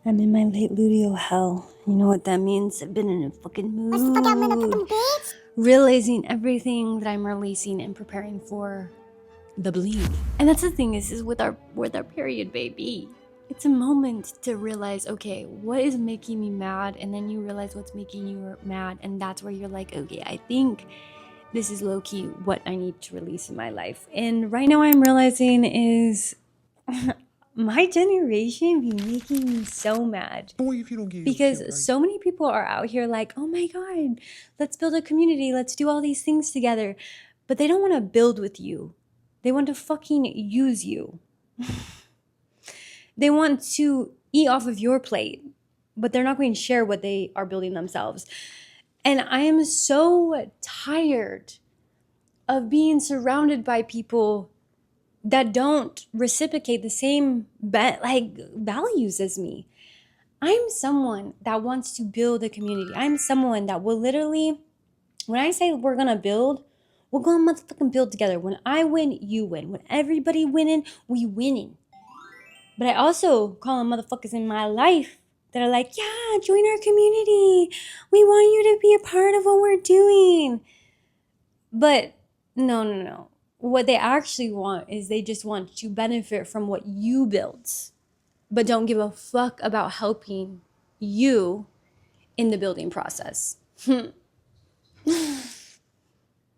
I'm in my late luteal hell. You know what that means? I've been in a fucking mood. Realizing everything that I'm releasing and preparing for the bleed. And that's the thing is with our period, baby. It's a moment to realize, okay, what is making me mad? And then you realize what's making you mad. And that's where you're like, okay, I think this is low-key what I need to release in my life. And right now I'm realizing is my generation be making me so mad. Because so many people are out here like, oh my God, let's build a community. Let's do all these things together. But they don't want to build with you. They want to fucking use you. They want to eat off of your plate, but they're not going to share what they are building themselves. And I am so tired of being surrounded by people that don't reciprocate the same values as me. I'm someone that wants to build a community. I'm someone that will literally, when I say we're gonna build, we're gonna motherfucking build together. When I win, you win. When everybody winning, we winning. But I also call on motherfuckers in my life that are like, yeah, join our community. We want you to be a part of what we're doing. But no. What they actually want is they just want to benefit from what you built, but don't give a fuck about helping you in the building process. To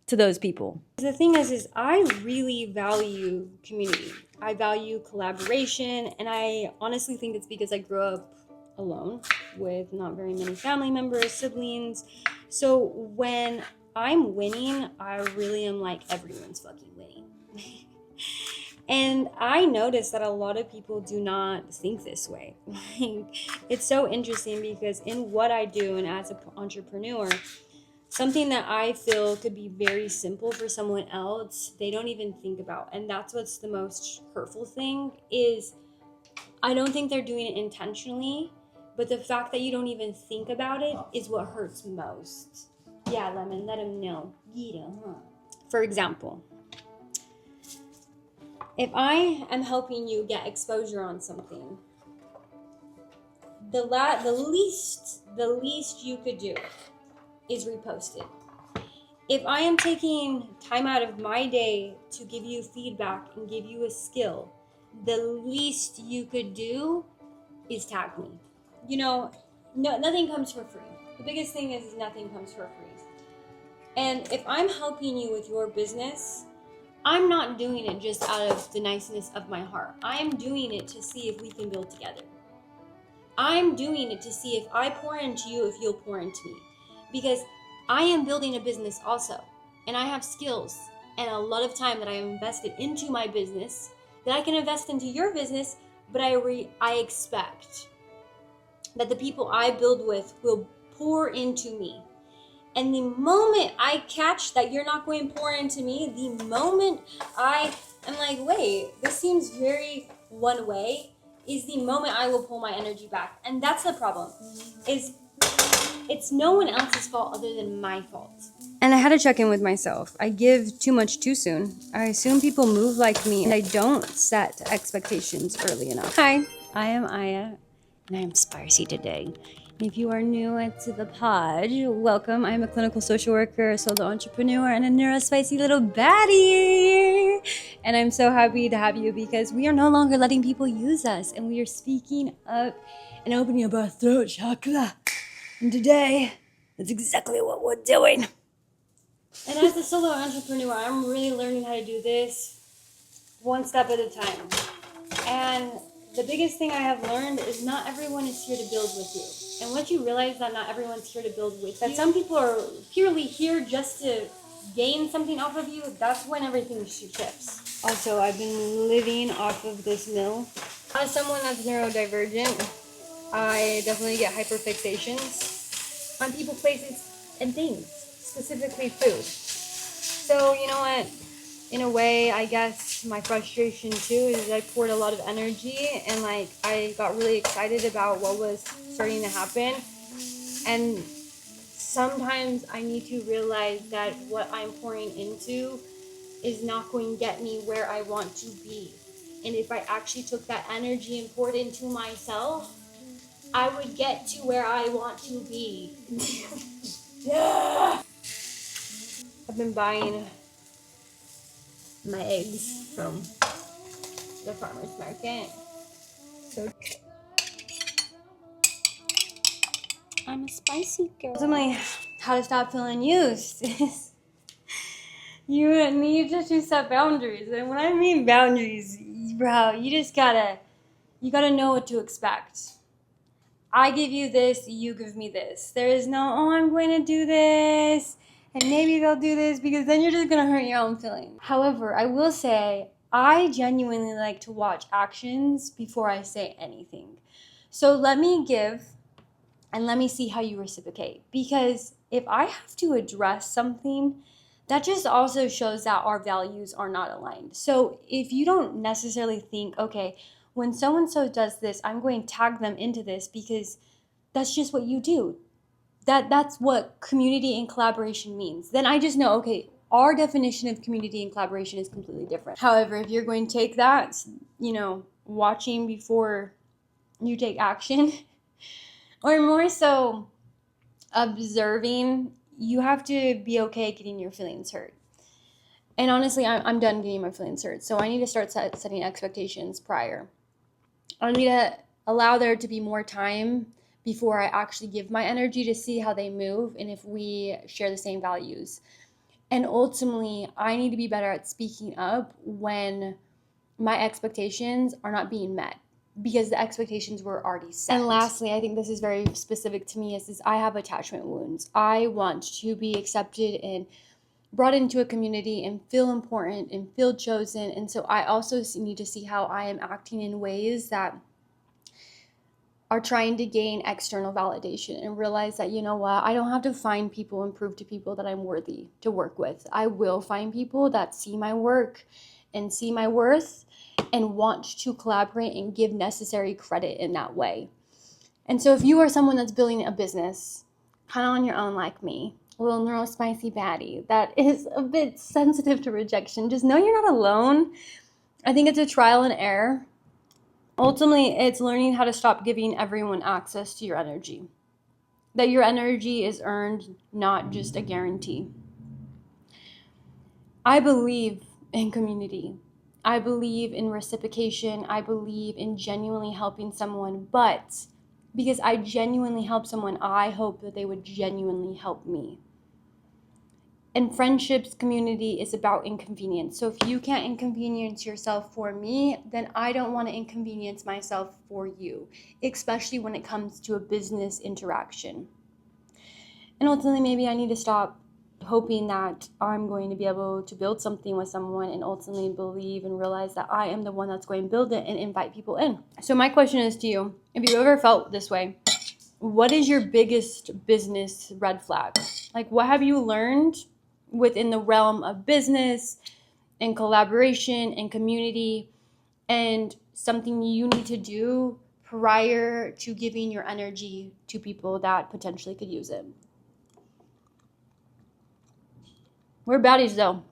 those people. The thing is I really value community. I value collaboration, and I honestly think it's because I grew up alone with not very many family members, siblings. So when I'm winning, I really am like, everyone's fucking winning. And I noticed that a lot of people do not think this way. It's so interesting because in what I do and as an entrepreneur, something that I feel could be very simple for someone else, they don't even think about. And that's what's the most hurtful thing is I don't think they're doing it intentionally, but the fact that you don't even think about it is what hurts most. Yeah, Lemon, let him know. Gita, huh? For example, if I am helping you get exposure on something, the least you could do is repost it. If I am taking time out of my day to give you feedback and give you a skill, the least you could do is tag me. You know, nothing comes for free. The biggest thing is nothing comes for free. And if I'm helping you with your business, I'm not doing it just out of the niceness of my heart. I am doing it to see if we can build together. I'm doing it to see if I pour into you, if you'll pour into me. Because I am building a business also. And I have skills and a lot of time that I have invested into my business that I can invest into your business, but I expect that the people I build with will pour into me. And the moment I catch that you're not going to pour into me, the moment I am like, wait, this seems very one way, is the moment I will pull my energy back. And that's the problem, is it's no one else's fault other than my fault. And I had to check in with myself. I give too much too soon. I assume people move like me, and I don't set expectations early enough. Hi, I am Aya, and I am spicy today. If you are new to the pod, welcome. I'm a clinical social worker, a solo entrepreneur, and a neurospicy little baddie. And I'm so happy to have you because we are no longer letting people use us, and we are speaking up and opening up our throat chakra. And today, that's exactly what we're doing. And as a solo entrepreneur, I'm really learning how to do this one step at a time. And the biggest thing I have learned is not everyone is here to build with you. And once you realize that not everyone's here to build with you, that some people are purely here just to gain something off of you, that's when everything shifts. Also, I've been living off of this mill. As someone that's neurodivergent, I definitely get hyperfixations on people, places, and things, specifically food. So, you know what? In a way, I guess my frustration too is I poured a lot of energy and I got really excited about what was starting to happen. And sometimes I need to realize that what I'm pouring into is not going to get me where I want to be. And if I actually took that energy and poured into myself, I would get to where I want to be. Yeah. I've been buying my eggs from the farmer's market. So I'm a spicy girl. Ultimately, how to stop feeling used is you need to set boundaries. And when I mean boundaries, bro, you gotta know what to expect. I give you this, you give me this. There is no, oh, I'm going to do this, and maybe they'll do this, because then you're just going to hurt your own feelings. However, I will say, I genuinely like to watch actions before I say anything. So let me give, and let me see how you reciprocate. Because if I have to address something, that just also shows that our values are not aligned. So if you don't necessarily think, okay, when so-and-so does this, I'm going to tag them into this because that's just what you do. That's what community and collaboration means. Then I just know, okay, our definition of community and collaboration is completely different. However, if you're going to take that, watching before you take action, or more so observing, you have to be okay getting your feelings hurt. And honestly, I'm done getting my feelings hurt. So I need to start setting expectations prior. I need to allow there to be more time before I actually give my energy to see how they move and if we share the same values. And ultimately, I need to be better at speaking up when my expectations are not being met, because the expectations were already set. And lastly, I think this is very specific to me, is I have attachment wounds. I want to be accepted and brought into a community and feel important and feel chosen. And so I also need to see how I am acting in ways that are trying to gain external validation, and realize that, you know what, I don't have to find people and prove to people that I'm worthy to work with. I will find people that see my work and see my worth and want to collaborate and give necessary credit in that way. And so if you are someone that's building a business kind of on your own like me, a little neurospicy baddie that is a bit sensitive to rejection, just know you're not alone. I think it's a trial and error. Ultimately, it's learning how to stop giving everyone access to your energy. That your energy is earned, not just a guarantee. I believe in community. I believe in reciprocation. I believe in genuinely helping someone. But because I genuinely help someone, I hope that they would genuinely help me. And friendships, community is about inconvenience. So if you can't inconvenience yourself for me, then I don't want to inconvenience myself for you, especially when it comes to a business interaction. And ultimately, maybe I need to stop hoping that I'm going to be able to build something with someone, and ultimately believe and realize that I am the one that's going to build it and invite people in. So my question is to you, if you've ever felt this way, what is your biggest business red flag? Like, what have you learned within the realm of business and collaboration and community, and something you need to do prior to giving your energy to people that potentially could use it? We're baddies though.